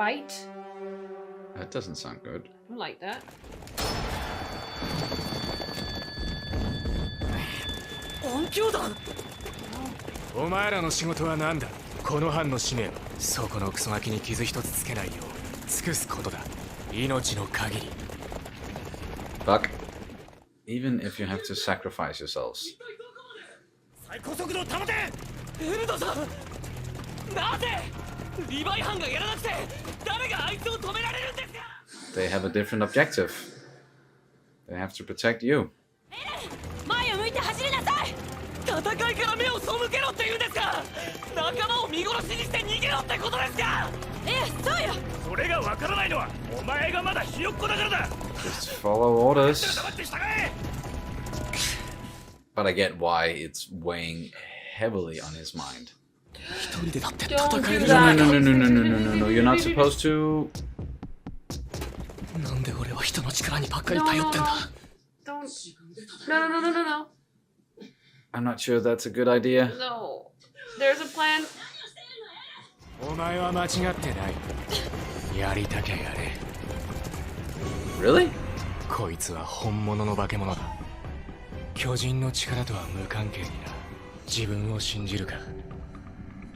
Bite? That doesn't sound good. I don't like that. 音響弾。お前らの仕事は何だ。この班の使命はそこのクソガキに傷一つつけないよう尽くすことだ。命の限り。Fuck. Even if you have to sacrifice yourselves. 最高速度を保て。エルドさん。なぜリヴァイ班がやらなくて誰があいつを止められるんですか。 They have a different objective. They have to protect you. 前を向いて走りなさい。戦いから目を背けろって言うんですか。仲間を見殺しにして逃げろってことですか。そうよ。それがわからないのはお前がまだひよっこだからだ。 Just follow orders. But I get why it's weighing heavily on his mind. Don't do No, that. no, no, no, no, no, no, no, no. You're not supposed to. なんで俺は人の力にばっか No, り頼ってんだ。 don't. No, no, no, no, no, no. I'm not sure that's a good idea. No. There's a plan. お前は間違ってない。やりたきゃやれ。Really? こいつは本物の化け物だ。巨人の力とは無関係にな。自分を信じるか。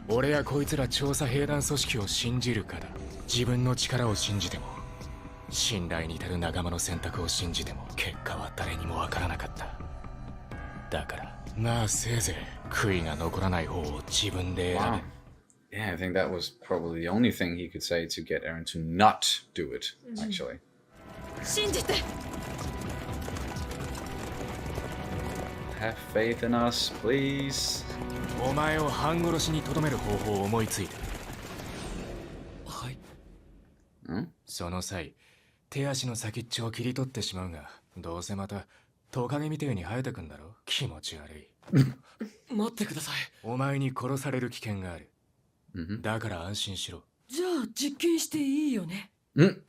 俺やこいつら調査兵団組織を信じるかだ。自分の力を信じても、信頼に至る仲間の選択を信じても、結果は誰にもわからなかった。だから、まあせいぜい悔いが残らない方を自分で選 Wow. べ。 Yeah, I think that was probably the only thing he could say to get Aaron to not do it, actually. 信じて。 Have faith in us, please. お前を半殺しにとどめる方法を思いついた。はい。その際、手足の先っちょを切り取ってしまうが、どうせまたトカゲみてえに生えてくんだろ。気持ち悪い。待ってください。お前に殺される危険がある。だから安心しろ。じゃあ実験していいよね。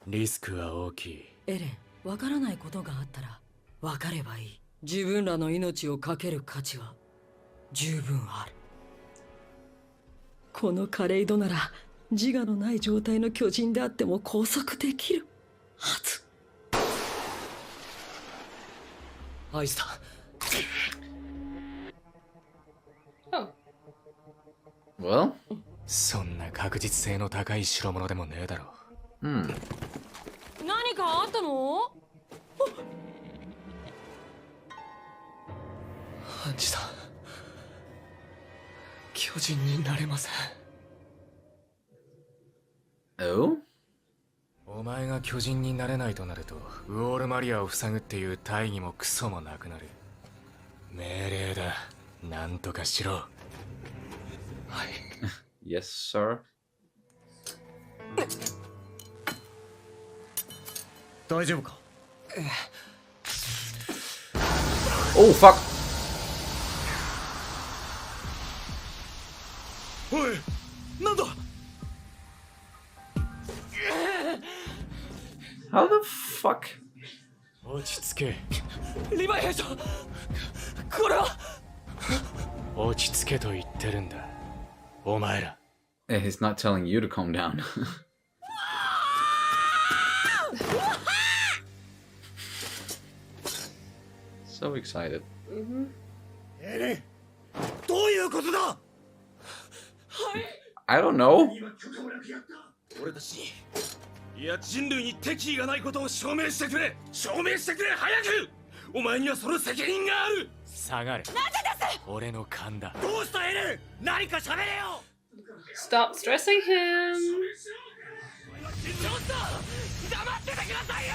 リスクは大きい。エレン、わからないことがあったらわかればいい。自分らの命を懸ける価値は十分ある。このカレイドなら自我のない状態の巨人であっても拘束できるはず。アイスだ。Oh. Well, そんな確実性の高い代物でもねえだろ。何かあったの？ハンジさん、巨人になれません。oh? お前が巨人になれないとなると、ウォールマリアを塞ぐっていう大義もクソもなくなる。命令だ。なんとかしろ。はい。Yes, sir. 大丈夫か？ Oh, fuck! おい、なんだ？ How the fuck? 落ち着け。リヴァイ兵長、これは。落ち着けと言ってるんだ。お前ら。Yeah, he's not telling you to calm down. So excited. エレン、どういうことだ？はい。I don't know. 俺たちに、いや人類に敵意がないことを証明してくれ。証明してくれ、早く。お前にはその責任がある。下がれ。なぜです。俺の勘だ。どうしたエレン？何か喋れよ。 Stop stressing him. ちょっと黙っててくださいよ。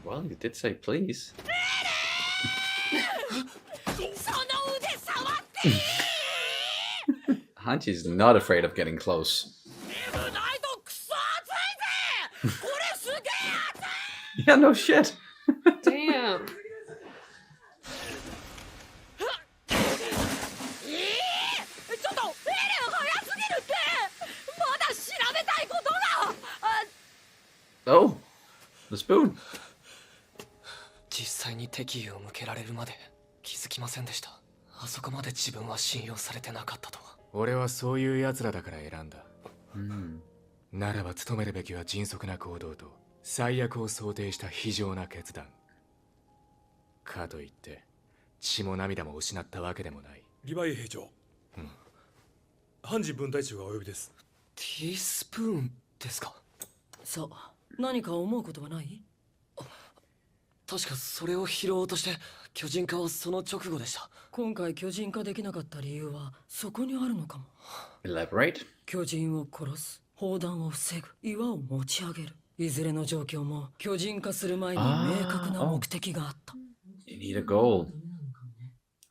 Well, you did say please. その腕触っていい？ Hanchi's not afraid of getting close. 危ないとクソ熱いぜ。これすげえ熱い。 Yeah, no shit. Damn. ちょっとエレン早すぎるって。まだ調べたいことが。Oh, the spoon. 実際に敵意を向けられるまで気づきませんでした。あそこまで自分は信用されてなかったとは。俺はそういう奴らだから選んだ。ならば務めるべきは迅速な行動と最悪を想定した非常な決断。かといって血も涙も失ったわけでもない。リヴァイ兵長、判事分隊長がお呼びです。ティースプーンですか？そう、何か思うことはない？確かそれを拾おうとして巨人化はその直後でした。今回巨人化できなかった理由はそこにあるのかも。 Elaborate? 巨人を殺す、砲弾を防ぐ、岩を持ち上げる、いずれの状況も巨人化する前に明確な目的があった。You need a goal.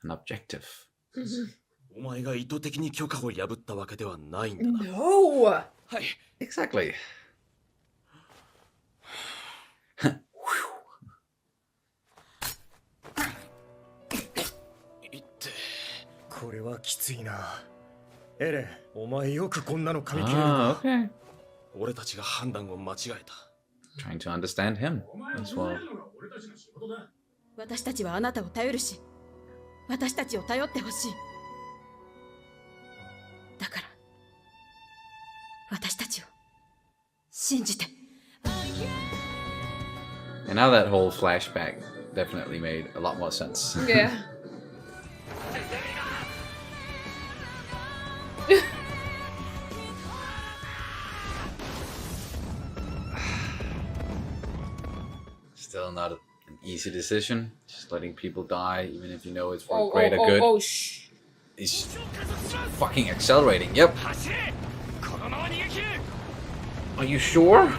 An objective. お前が意図的に許可を破ったわけではないんだな。 No! はい。 Exactly. これはきついな。エレン、お前よくこんなの噛み切れるな。Okay. 俺たちが判断を間違えた。 Trying to understand him as well. 私たちはあなたを頼るし、私たちを頼ってほしい。だから私たちを信じて。 And now that whole flashback definitely made a lot more sense. Yeah. Still not an easy decision. Just letting people die, even if you know it's for greater good. Oh, shh. He's fucking accelerating. Yep. 走れ！このまま逃げ切れ！ Are you sure?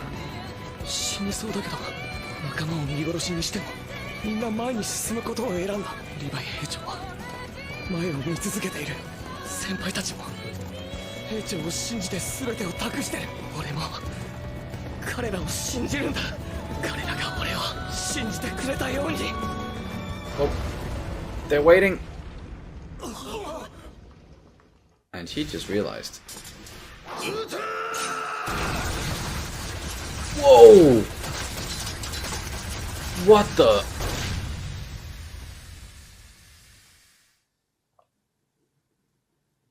死にそうだけど、仲間を見殺しにしてもみんな前に進むことを選んだ。リヴァイ兵長は前を見続けている。先輩たちも兵長を信じて全てを託してる。俺も彼らを信じるんだ。彼らが俺を信じてくれたように。 Oh, they're waiting. And he just realized. Whoa! What the?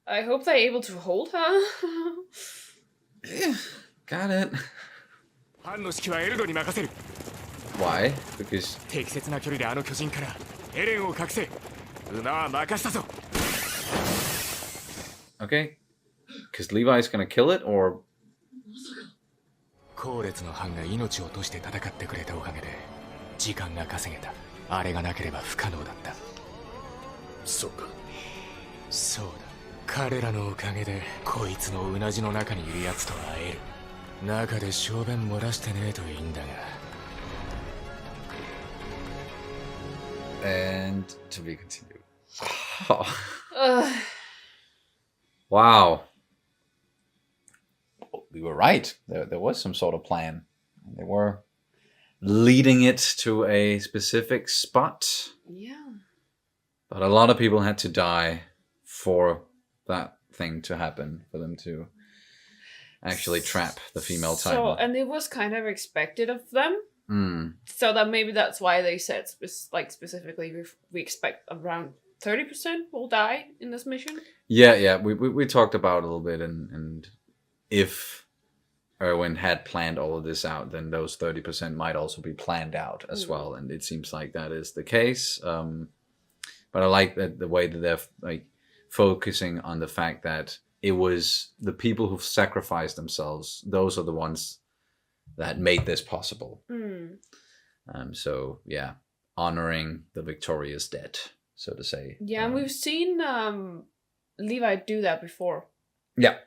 I hope they're able to hold her. Got it. 班の指揮はエルドに任せる。 Why? Because 適切な距離であの巨人からエレンを隠せ。馬は任したぞ。 okay, because Levi's gonna kill it, or 後列の班が命を落として戦ってくれたおかげで時間が稼げた。あれがなければ不可能だった。そうか。そうだ。彼らのおかげでこいつのうなじの中にいるやつと会える。中で小便漏らしてねえといいんだが。 and to be continued. Wow. We were right. There was some sort of plan. They were leading it to a specific spot. Yeah. But a lot of people had to die for that thing to happen, for them to actually trap the female So, Titan. and it was kind of expected of them. Mm. So that maybe that's why they said specifically we expect around 30% will die in this mission. Yeah. We talked about it a little bit, and if Erwin had planned all of this out, then those 30% might also be planned out as well, and it seems like that is the case. But I like that the way that they're like focusing on the fact that it was the people who've sacrificed themselves; those are the ones that made this possible. So yeah, honoring the victorious dead, so to say. Yeah, and we've seen Levi do that before. Yeah.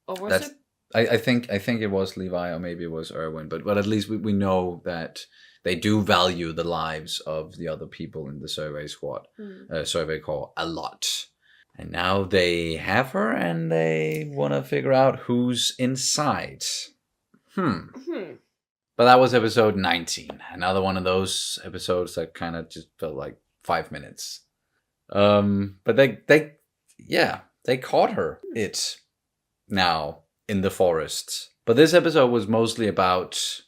Or was it? I think it was Levi, or maybe it was Erwin, but at least we know that they do value the lives of the other people in the survey squad, survey corps a lot. And now they have her, and they want to figure out who's inside. But that was episode 19. Another one of those episodes that kind of just felt like 5 minutes. But they caught her. It now in the forest. But this episode was mostly about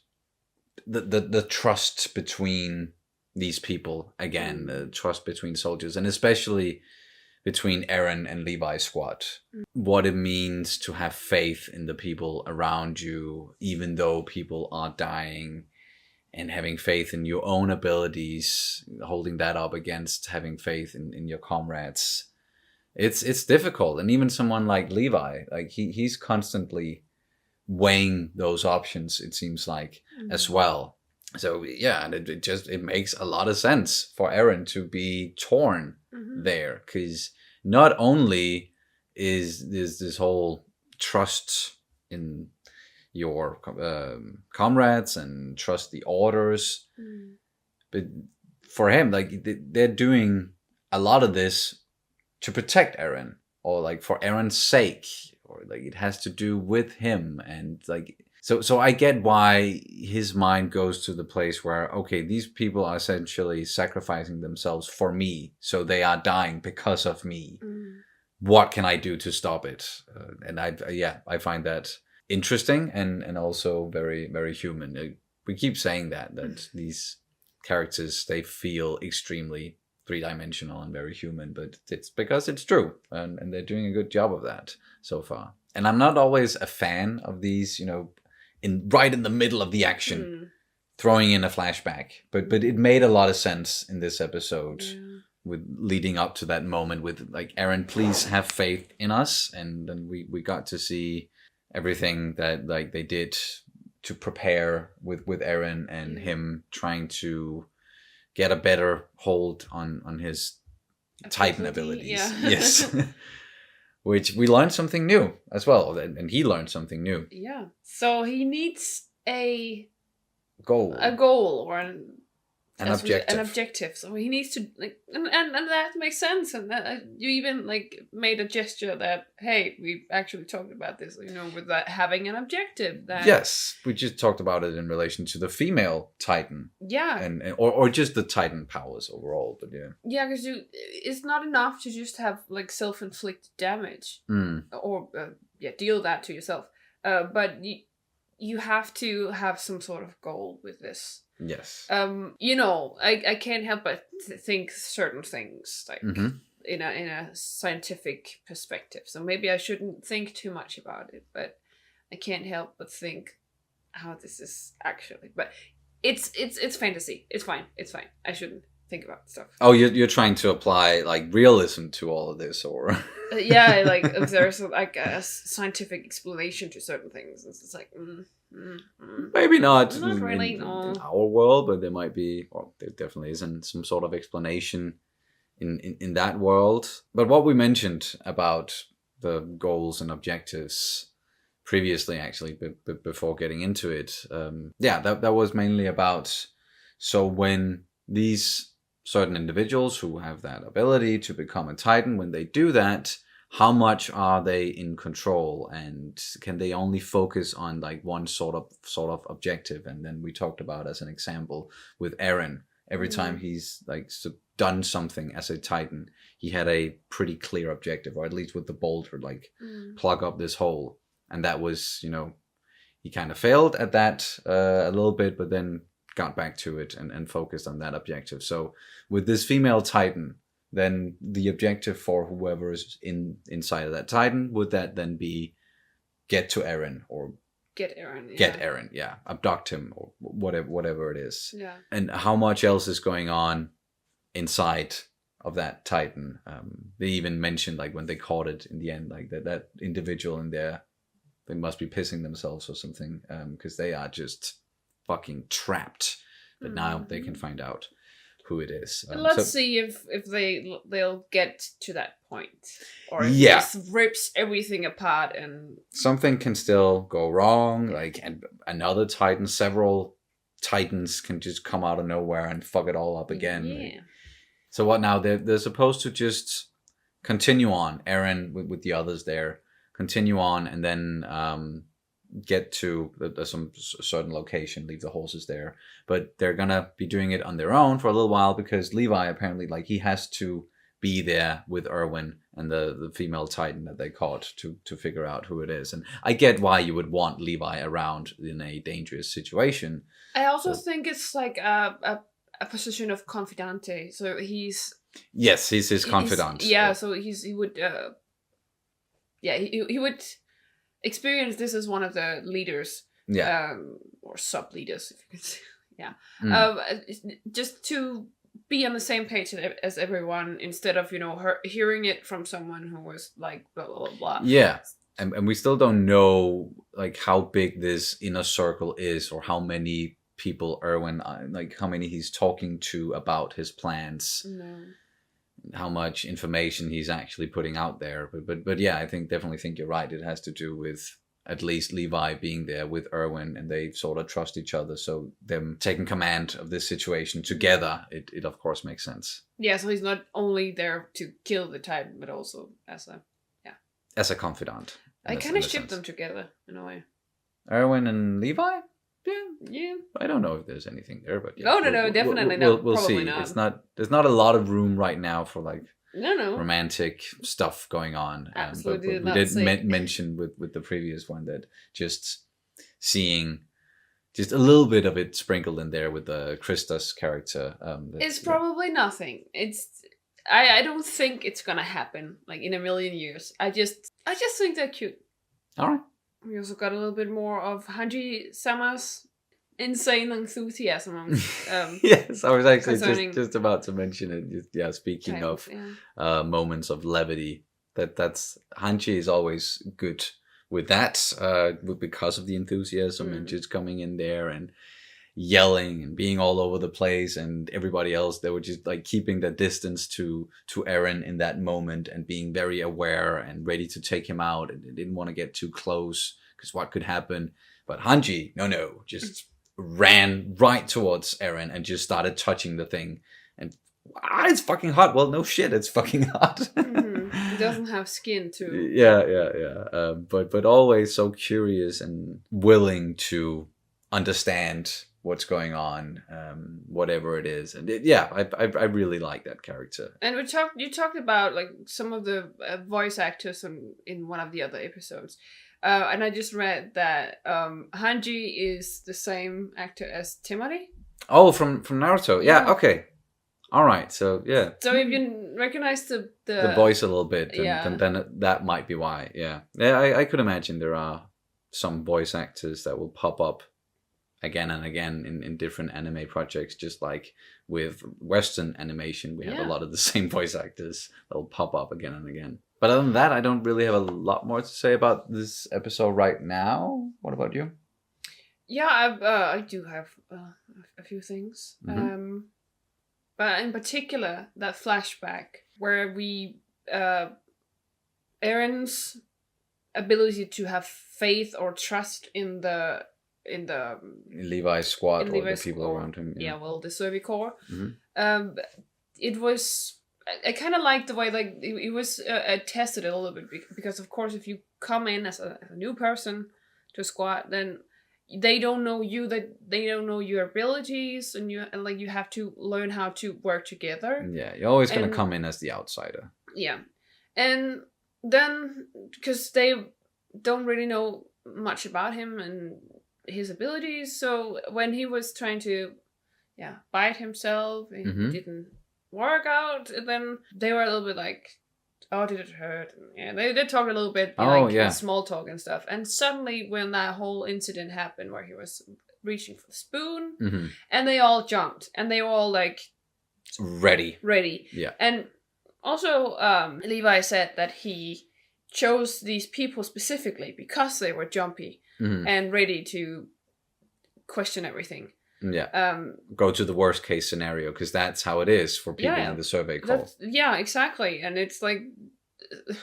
the trust between these people again, the trust between soldiers, and especially between Eren and Levi's squad. What it means to have faith in the people around you, even though people are dying, and having faith in your own abilities, holding that up against having faith in your comrades. It's difficult. And even someone like Levi, like he's constantly weighing those options, it seems like, as well. So yeah, and it makes a lot of sense for Eren to be torn there, because not only is this whole trust in your comrades and trust the orders, but for him, like they're doing a lot of this to protect Eren, or like for Eren's sake, or like it has to do with him, and like so I get why his mind goes to the place where, okay, these people are essentially sacrificing themselves for me, so they are dying because of me. What can I do to stop it? And I find that interesting and also very, very human. We keep saying that these characters, they feel extremely three-dimensional and very human, but it's because it's true, and they're doing a good job of that so far. And I'm not always a fan of these, you know, right in the middle of the action, throwing in a flashback, but it made a lot of sense in this episode, with leading up to that moment with like, Eren, please have faith in us, and then we got to see everything that like they did to prepare with Eren and him trying to get a better hold on his Titan abilities. Yes. Which we learned something new as well, and he learned something new. Yeah. So he needs a goal or an objective. So he needs to like, and that makes sense. And that you even like made a gesture that, hey, we actually talked about this, you know, with that having an objective. That yes, we just talked about it in relation to the female Titan. Yeah. And or just the Titan powers overall, but yeah. Yeah, because it's not enough to just have like self-inflicted damage or deal that to yourself. But you have to have some sort of goal with this. Yes. You know, I can't help but think certain things like in a scientific perspective. So maybe I shouldn't think too much about it, but I can't help but think how this is actually. But it's fantasy. It's fine. I shouldn't think about stuff. Oh, you're trying to apply like realism to all of this, or yeah, like if there's like a scientific explanation to certain things, it's just like. Maybe not really, in our world, but there might be, or there definitely isn't some sort of explanation in that world. But what we mentioned about the goals and objectives previously, actually, before getting into it, that was mainly about, so when these certain individuals who have that ability to become a Titan, when they do that, how much are they in control, and can they only focus on like one sort of objective? And then we talked about, as an example, with Eren, every time he's like done something as a Titan, he had a pretty clear objective, or at least with the boulder, like plug up this hole. And that was, you know, he kind of failed at that a little bit, but then got back to it and focused on that objective. So with this female Titan, then the objective for whoever is inside of that Titan, would that then be get to Eren, or get Eren? Yeah. Get Eren, yeah. Abduct him, or whatever it is. Yeah. And how much else is going on inside of that Titan? They even mentioned, like, when they caught it in the end, like that individual in there, they must be pissing themselves or something, because they are just fucking trapped. But now they can find out who it is. Let's see if they'll get to that point, or if this rips everything apart and something can still go wrong. Like, and another Titan, several Titans can just come out of nowhere and fuck it all up again. Yeah. So what now? They're supposed to just continue on. Eren with the others there, continue on, and then get to some certain location, leave the horses there. But they're gonna be doing it on their own for a little while, because Levi apparently, like, he has to be there with Erwin and the female Titan that they caught to figure out who it is. And I get why you would want Levi around in a dangerous situation. I also think it's like a position of confidante. So he's Yes, he's his confidant. So he would he would experience this as one of the leaders, or sub leaders, if you could say, just to be on the same page as everyone, instead of hearing it from someone who was like blah blah blah blah. Yeah. And we still don't know like how big this inner circle is, or how many people Erwin, like how many he's talking to about his plans, how much information he's actually putting out there. But yeah, I definitely think you're right. It has to do with at least Levi being there with Erwin, and they sort of trust each other. So them taking command of this situation together, it of course makes sense. Yeah, so he's not only there to kill the Titan, but also as a confidant. I kind of ship them together in a way. Erwin and Levi? Yeah. I don't know if there's anything there, but definitely not. We'll see. Not. There's not a lot of room right now for like no romantic stuff going on. Absolutely. But we did mention with the previous one that just seeing just a little bit of it sprinkled in there with the Krista's character. It's probably nothing. I don't think it's gonna happen like in a million years. I just think they're cute. All right. We also got a little bit more of Hanji-sama's insane enthusiasm. Yes, I was actually just about to mention it. Speaking of moments of levity, that's Hanji is always good with that, because of the enthusiasm and just coming in there and yelling and being all over the place, and everybody else, they were just like keeping the distance to Eren in that moment and being very aware and ready to take him out, and they didn't want to get too close because what could happen. But Hanji, no, just ran right towards Eren and just started touching the thing, and it's fucking hot. Well, no shit, it's fucking hot. It doesn't have skin too. Yeah. But always so curious and willing to understand what's going on, whatever it is. And I really like that character. And you talked about like some of the voice actors in one of the other episodes, and I just read that Hanji is the same actor as Temari. Oh, from Naruto. Yeah. Okay. All right. So yeah. So if you recognize the voice a little bit, then that might be why. Yeah. I could imagine there are some voice actors that will pop up again and again in different anime projects, just like with Western animation, we have a lot of the same voice actors that will pop up again and again. But other than that, I don't really have a lot more to say about this episode right now. What about you? Yeah, I do have a few things. But in particular, that flashback where we Eren's ability to have faith or trust in Levi's squad, or the people around him. Yeah, the Survey Corps. It was. I kind of liked the way like it was tested a little bit, because of course if you come in as a new person to a squad, then they don't know you, that they don't know your abilities, and you have to learn how to work together. Yeah, you're always gonna come in as the outsider. Yeah, and then because they don't really know much about him and his abilities, so when he was trying to bite himself, it didn't work out, and then they were a little bit like, oh, did it hurt? And they talked a little bit small talk and stuff, and suddenly when that whole incident happened where he was reaching for the spoon, and they all jumped, and they were all like ready. Yeah. And also Levi said that he chose these people specifically because they were jumpy and ready to question everything. Yeah. Go to the worst case scenario, because that's how it is for people in the Survey Corps. Yeah, exactly. And it's like,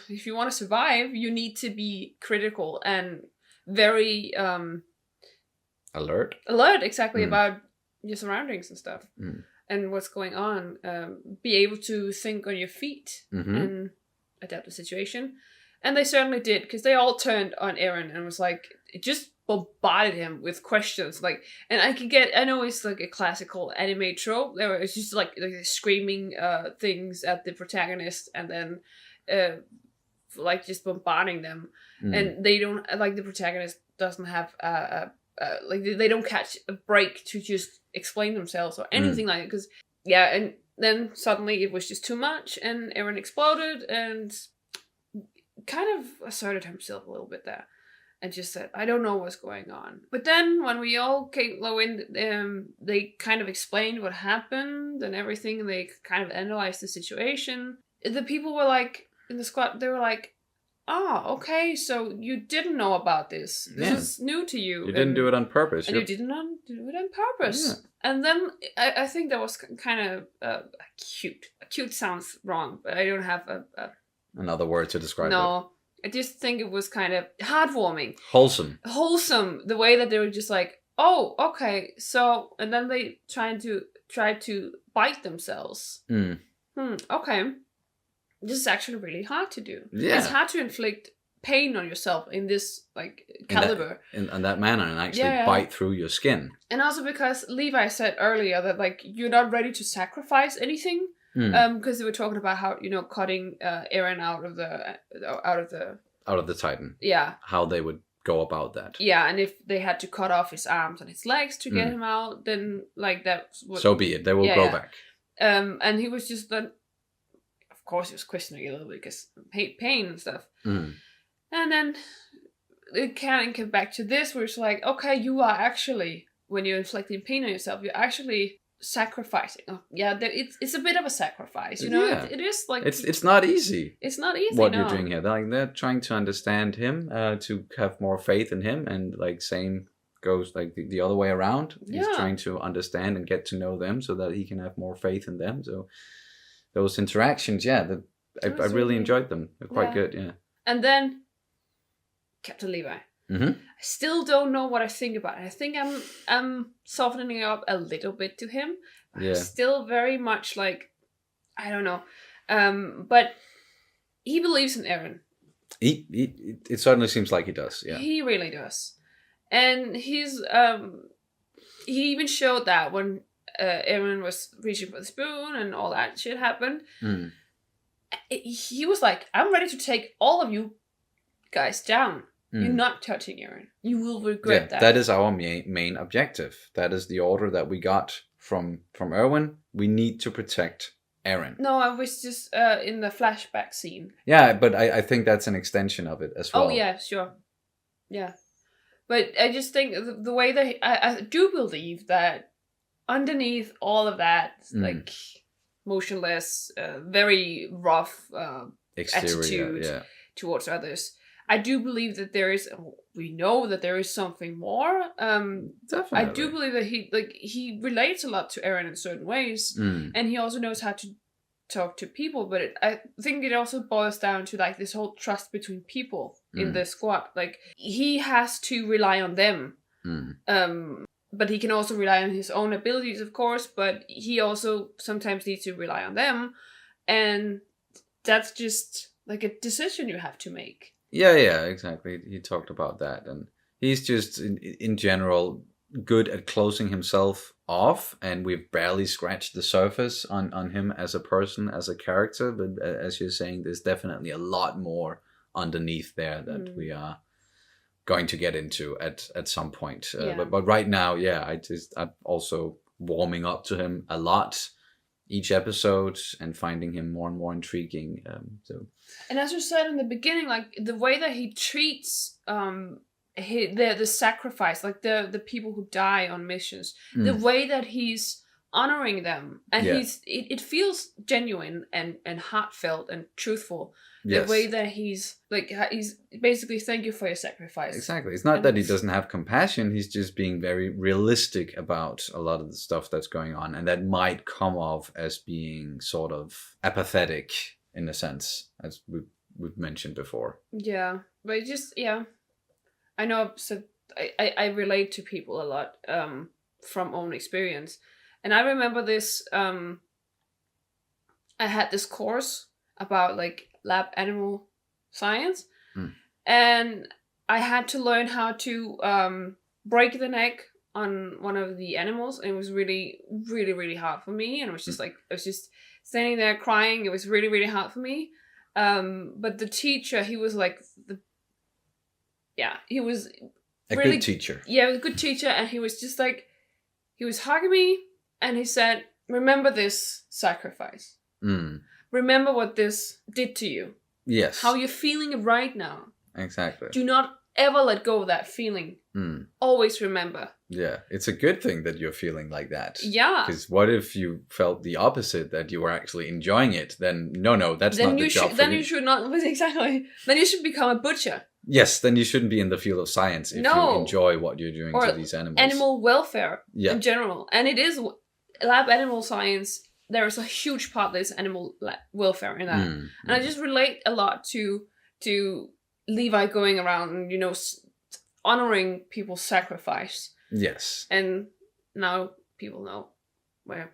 if you want to survive, you need to be critical and very alert, exactly, about your surroundings and stuff and what's going on. Be able to think on your feet and adapt the situation. And they certainly did, because they all turned on Eren and was like, it just bombarded him with questions, like, and I know it's like a classical anime trope, it's just like screaming things at the protagonist, and then like just bombarding them, and they don't, like, the protagonist doesn't have like they don't catch a break to just explain themselves or anything like it, because and then suddenly it was just too much, and Eren exploded and kind of asserted himself a little bit there. And just said, I don't know what's going on. But then when we all came in, they kind of explained what happened and everything. And they kind of analyzed the situation. The people were like, in the squad, they were like, oh, okay, so you didn't know about this. This is new to you. You didn't do it on purpose. And you didn't do it on purpose. Yeah. And then I think that was kind of cute. Cute sounds wrong, but I don't have another word to describe it. No. I just think it was kind of heartwarming. Wholesome. The way that they were just like, oh, okay, so, and then they try to bite themselves. Okay. This is actually really hard to do. Yeah. It's hard to inflict pain on yourself in this, like, caliber. In that manner, and actually bite through your skin. And also because Levi said earlier that, like, you're not ready to sacrifice anything. Because they were talking about how, you know, cutting Eren out of the Titan. Yeah. How they would go about that. Yeah, and if they had to cut off his arms and his legs to get him out, then like that's what. So be it. They will grow back. And he was just then. Of course, he was questioning a little bit because pain and stuff. And then it kind of came back to this, where it's like, okay, you are actually, when you're inflicting pain on yourself, you're actually sacrificing. It's a bit of a sacrifice, you know. It is like it's not easy. It's not easy. What you're doing here, they're trying to understand him, to have more faith in him, and like same goes like the other way around. He's trying to understand and get to know them so that he can have more faith in them. So those interactions, I really enjoyed them. They're quite good. Yeah. And then Captain Levi. I still don't know what I think about it. I think I'm softening up a little bit to him. I'm still very much like, I don't know. But he believes in Eren. It certainly seems like he does. Yeah. He really does. And he's he even showed that when Eren was reaching for the spoon and all that shit happened. He was like, I'm ready to take all of you guys down. You're not touching Eren. You will regret that. That is our main objective. That is the order that we got from Erwin. We need to protect Eren. No, I was just in the flashback scene. Yeah, but I think that's an extension of it as well. Oh, yeah, sure. Yeah. But I just think the way that I do believe that underneath all of that, like motionless, very rough attitude towards others, I do believe that we know that there is something more. Definitely. I do believe that he relates a lot to Eren in certain ways, and he also knows how to talk to people. But I think it also boils down to like this whole trust between people in the squad. Like he has to rely on them, but he can also rely on his own abilities, of course. But he also sometimes needs to rely on them, and that's just like a decision you have to make. Yeah, exactly. He talked about that, and he's just in general good at closing himself off, and we've barely scratched the surface on him as a person, as a character. But as you're saying, there's definitely a lot more underneath there that we are going to get into at some point. But right now, I'm also warming up to him a lot each episode and finding him more and more intriguing. And as you said in the beginning, like the way that he treats the sacrifice, like the people who die on missions, the way that he's honoring them, and it feels genuine and heartfelt and truthful. The way that he's basically, thank you for your sacrifice. Exactly. It's not that he doesn't have compassion. He's just being very realistic about a lot of the stuff that's going on. And that might come off as being sort of apathetic in a sense, as we've mentioned before. Yeah. But I know I relate to people a lot from own experience. And I remember this, I had this course about like lab animal science, and I had to learn how to break the neck on one of the animals, and it was really, really, really hard for me. And it was just like I was just standing there crying. It was really, really hard for me. But the teacher, he was like he was a good teacher. Yeah, he was a good teacher, and he was just like, he was hugging me, and he said, remember this sacrifice. Remember what this did to you. Yes. How you're feeling right now. Exactly. Do not ever let go of that feeling. Always remember. Yeah, it's a good thing that you're feeling like that. Yeah. Because what if you felt the opposite, that you were actually enjoying it? Then no, that's not the job for then you. you should not, exactly. Then you should become a butcher. Yes, then you shouldn't be in the field of science if you enjoy what you're doing to these animals. Animal welfare in general. And it is lab animal science. There is a huge part that is animal welfare in that. And I just relate a lot to Levi going around and, you know, honoring people's sacrifice. Yes. And now people know where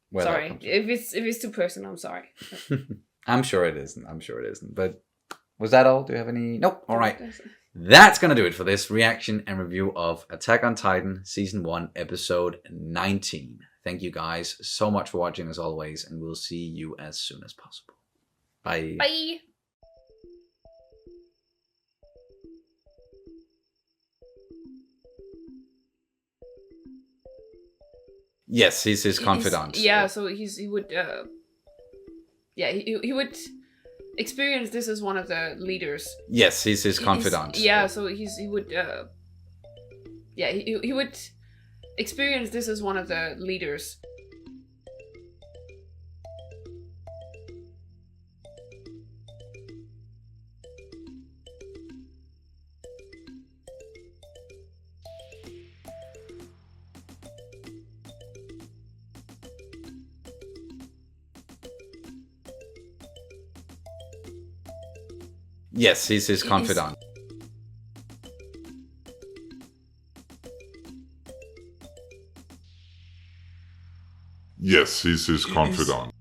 Where sorry. If it's too personal, I'm sorry. I'm sure it isn't. But was that all? Do you have any? Nope. All right. That's going to do it for this reaction and review of Attack on Titan Season 1, Episode 19. Thank you guys so much for watching as always, and we'll see you as soon as possible. Bye. Bye. Yes, he's his confidant. So he would he would experience this as one of the leaders. Yes, he's his confidant. So he would he would experience this as one of the leaders. Yes, he's his confidant. Yes, he's his confidant.